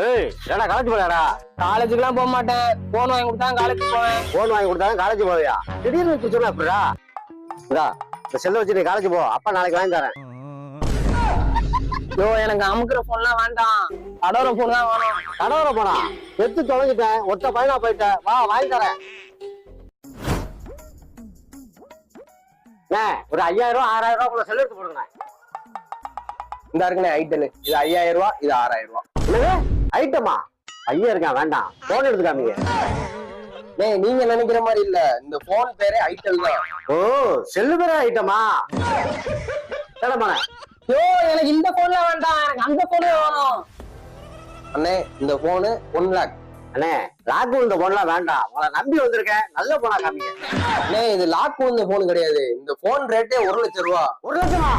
ஏய் ஏடா காலேஜ் போறியாடா? காலேஜுக்குலாம் போக மாட்டேன். போன் வாங்கி கொடுத்தா காலேஜ் போவேன். போன் வாங்கி கொடுத்தாலும் காலேஜ் போவியா? திடீர்னு இப்படி சொன்னா எப்படிடா? இந்தா இந்த செல்ல வச்சு நீ காலேஜ் போ, அப்பா நாளைக்கு வாங்கி தரேன். ஐயோ எனக்கு அமுக்குற போன்லாம் வேண்டாம், கடவுற போன் தான் வேணும். கடவுள போனா எடுத்து தொலைஞ்சிட்டேன், ஒத்த பையனா போயிட்டேன், வா வாங்கி தரேன். ஒரு 5000 ரூபா 6000 ரூபா செல் எடுத்து போடுங்க. இந்த இருக்குண்ணே ஐட்டனு, இது 5000 ரூபா, இது 6000 ரூபா. ஐட்டமா? ஐயா இருக்கான், வேண்டாம் போன் எடுத்துக்காமீங்க. நீங்க நினைக்கிற மாதிரி இல்ல, இந்த போன் பேரே ஐட்டல் தான். ஓ செல்லு பேர ஐட்டமா? ஐயோ எனக்கு இந்த போன்ல வேண்டாம், எனக்கு அந்த போனே வேணும். அண்ணே இந்த போனு 1 lakh. அண்ணே லாக் இந்த போன்லாம் வேண்டாம், உங்களை நம்பி வந்திருக்கேன், நல்ல போனா காமிங்க. அண்ணே இது லாக் இந்த போன் கிடையாது, இந்த போன் ரேட்டே 1 லட்சம் ரூபா. 1 லட்சமா?